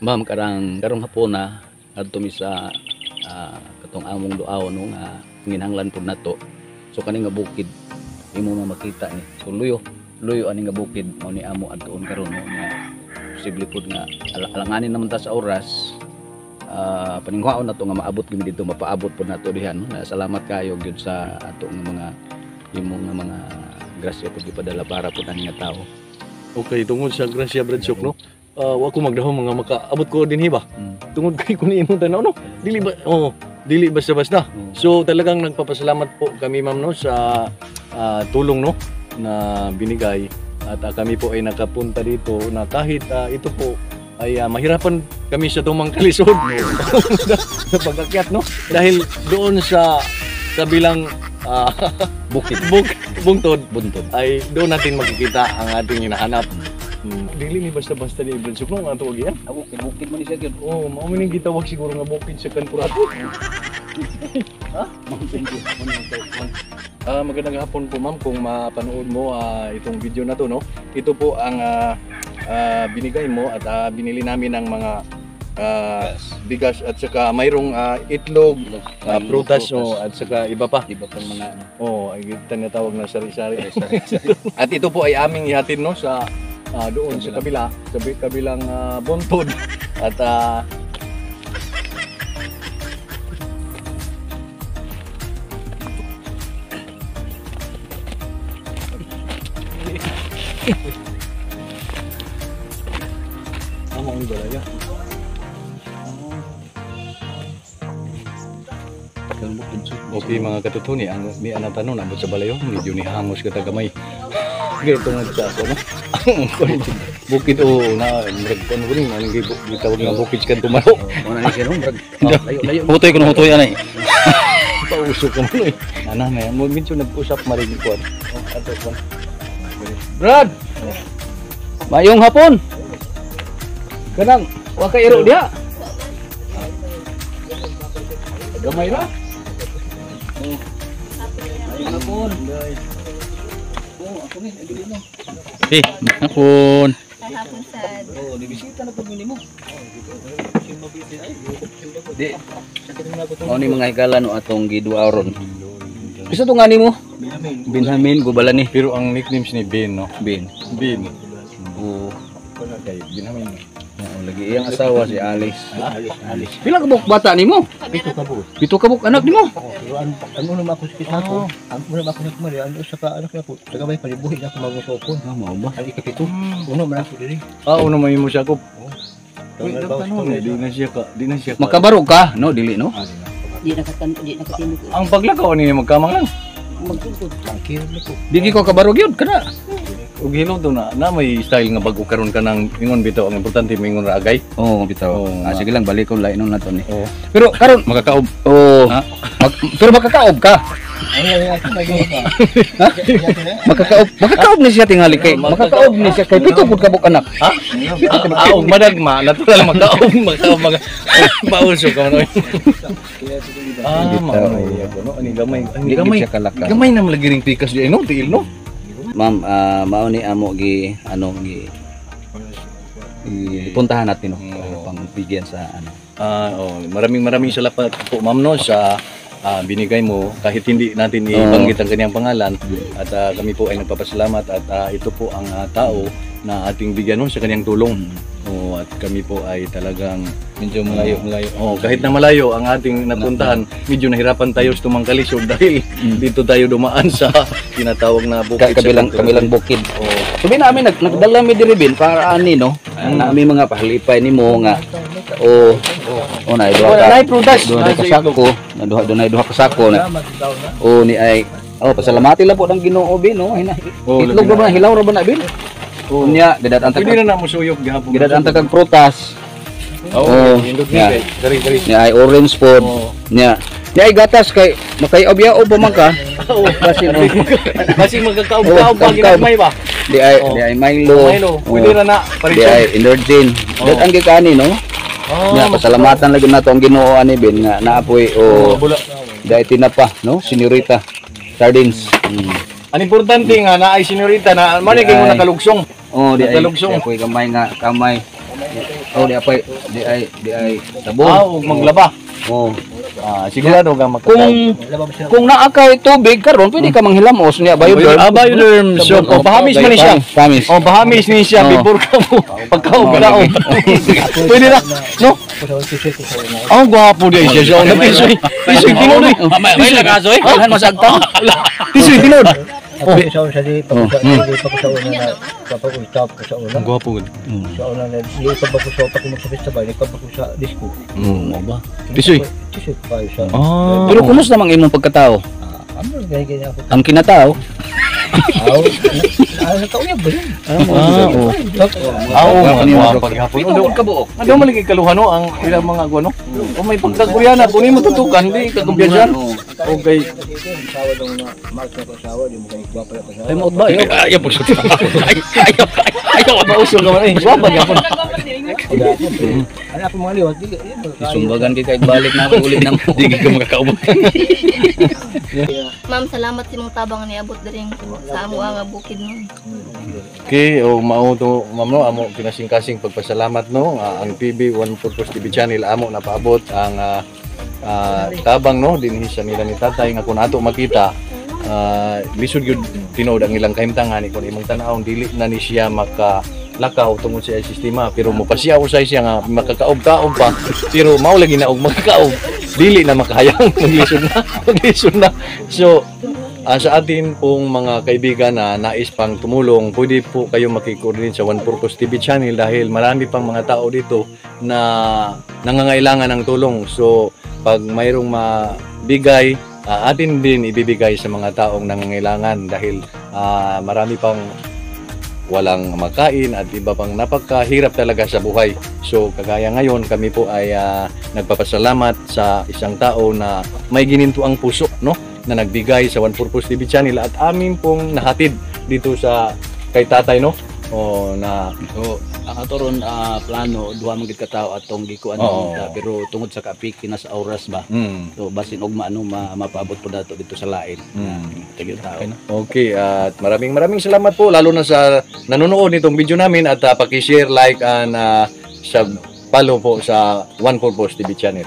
Ma'am, karong hapon na adto mi sa katong among duaw no nga nginhanglan pud nato. So kani nga bukid imo makita ni. So luyo ani nga bukid mao ni amo adtoon karon no nga posible pud nga alanganin naman ta sa oras. Paningwaon nato nga maabot gid dito, mapaabot pud nato dihan. Salamat kayo gyud sa ato nga mga imong nga mga grasya pud gipadala para pud ani nga tawo. Okay, tungod sa grasya Bradsok no. Wa ko magdahom mga makaabot ko dinhi ba. Tungod kay kun imong tanaw no. Dili basta-basta. So talagang nagpapasalamat po kami ma'am no sa tulong no na binigay at kami po ay nakapunta dito na kahit ito po ay mahirapan kami sa tumang kalisod sa pag-akyat no dahil doon sa kabilang buntod ay doon natin makikita ang ating hinahanap. Dili ni basta-basta ni Bradsok no nga tuwag yan. Bukid mo ni siya gyud. Oh, mao man ning gitawag siguro nga bukid sa Kanpurato. Ha? Magandang hapon po ma'am kung mapanood mo itong video na to no. Ito po ang binigay mo at binili namin ng mga bigas at saka mayroong itlog, prutas no at saka iba pang mga ay tinatawag na sari-sari. At ito po ay aming ihatid no sa doon sa kabilang buntod at ang balaya. Okay mga katutuni, ang ni anatanon abot sa balayo, medyo ni hangos kita gamay. Gito nga sa ako no. Bukid na murag ko rin ang gitawag nga bukid kan tumaro. Mo na ni siya no, layo. Hutoy ko no hutoy anay. Pausok ka mo eh. Ana na mo medyo nag-usap marig ko. Ato kon. Brad. Mayong hapon. Kanang wa kay iro diha. Gamay ra. Mayong hapon. Ako ni dili mo. Hapon. Hapon sad. Nibisita na pud nimo. Di. Mao ni mga higala no atong giduaron. Isa to nga nimo? Benjamin Gubalan ni. Pero ang nickname ni Ben no. Ben. Oo. Kay Benjamin. Lagi iyang asawa si Alice. Pila ka buk bata nimo? 7 ka buk. 7 ka buk anak nimo? Ang una ako sa kita ko, ang una ako sa kumari, ang isa ka anak na po. Sa gabay palibuhi na ako magusopon. Mao ba? Ang ikapito. Uno man ako diri. Uno man mo siya ko. Di na siya ka. Makabarog ka, no dili no? Di nakatindog. Ang paglakaw ni magkamang lang. Magtungkod. Tangkir na po. Dili ko kabarog yun kana. Ug hilom to na may style nga bago karon ka nang ingon bitaw ang importante mingon ra agay. Oo, bitaw. Sige lang balik ko lain nun nato ni. Oo. Pero karon Makakaob. oo. Pero makakaob ka. Ay ako naging ka. Makakaob ni siya tingali kay. Makakaob ni siya kay pito pud ka buk anak. Ha? Madagma, natural makaob mga pauso ka man. Mamay ako no ani gamay. Gamay siya kalaka. Gamay na malagiring pikas di no, tiil no. Ma'am, mao ni amo gi puntahan natin no. Pang bigyan sa ano. Maraming salamat po ma'am no sa binigay mo kahit hindi natin ibanggit ang kanyang pangalan at kami po ay nagpapasalamat at ito po ang tao na ating bigyan no sa kanyang tulong. At kami po ay talagang medyo malayo. Kahit na malayo ang ating napuntahan, medyo nahirapan tayo sa tumang kalisod dahil dito tayo dumaan sa tinatawag na bukid Kabilang bukid. Sabi namin nagdala mi diri bin para ani no. Ang nami mga pahalipay nimo nga na duha ka sako, na duha ka sako na. Ni ay pasalamati lang po ng Ginoo bin no. Itlog ba na hilaw ra ba na bin? Nya gidat Pwede na mo suyok gihapon. gidat kag prutas. Dari. Nya ay orange food. Nya ay gatas kay makayaob-yaob pa man ka. Kasi magkakaob-kaob pa ginagmay ba? Di ay Milo. Pwede na Di ay Energin. Dat ang gikani no. Nya pasalamatan lagi nato ang Ginoo ani bin nga naapoy di ay tinapa no, senyorita sardines. Ang importante nga naay senyorita na mani kay mo nakalugsong. Di ay Nakalugsong. apoy kamay nga kamay. Oh, di ay sabon. ug maglaba. Oh. Sigurado ka makakaon. Kung naa kay tubig karon, pwede ka manghilamos niya Bioderm. Bioderm soap. Oh, pahamis man ni siya. Pahamis. Oh, pahamis ni siya Oh. before ka mo pagkaon. Pwede na, no? Ang gwapo di siya. So, tisoy tinod. May lagaso eh. Kan masagta. Tisoy tinod. Pagkusaon sa di, pagkusaon na papag-usap ko sa una. Ang gwapo gud. Sa una na, di pagkusaon pa kung magsa-festival, di pagkusa disco. Mo ba? Tisoy. Tisoy pa kayo sa... Pero kumusta mang imong pagkatao? Ano, ganyan ako. Ang kinatao? Nakauyab ba yun? Oo. Ang paghapon. Ano maligi kaluhan no ang ilang mga ano? O may pagkakuryana kunin mo tutukan di kagumbiyasan. Okay. Sawa daw na, Mark na pasawa, di mo kayo gwapa na pasawa. Ay mo ba? Ayaw po siya. Ayaw ba usul ka man eh. Wala gyapon. Ano ako mga liwat, di Isumbagan kay balik na ako ulit nang Di ka makakaubot. Ma'am, salamat si mong tabang niabot diring sa amo nga bukid mo. Okay, o mao to ma'am no amo kinasing-kasing pagpasalamat no ang TV One Purpose TV channel amo napaabot ang tabang no dinhi sa nila ni tatay nga kun ato makita lisod gyud tinuod ang ilang kahimtangan kun imong tan-awon dili na ni siya makalakaw tungod sa sistema pero mopasyaw usay siya nga makakaog-kaog pa pero mao lagi na og makakaog dili na makahayang maglisod na so sa atin pong mga kaibigan na nais pang tumulong, pwede po kayo makikoordinate sa One Purpose TV channel dahil marami pang mga tao dito na nangangailangan ng tulong. So, pag mayroong mabigay, atin din ibibigay sa mga taong nangangailangan dahil marami pang walang makain at iba pang napakahirap talaga sa buhay. So kagaya ngayon kami po ay nagpapasalamat sa isang tao na may gininto ang puso no na nagbigay sa One Purpose TV channel at amin pong nahatid dito sa kay tatay no o na So, ang atoron plano duha man gid ka tawo atong gikuan Oo. pero tungod sa kapiki na sa oras ba. So basin og maano mapaabot po dato dito sa lain. Tigil tao. Okay, at maraming salamat po lalo na sa nanonood nitong video namin at paki-share, like and follow po sa One Purpose TV channel.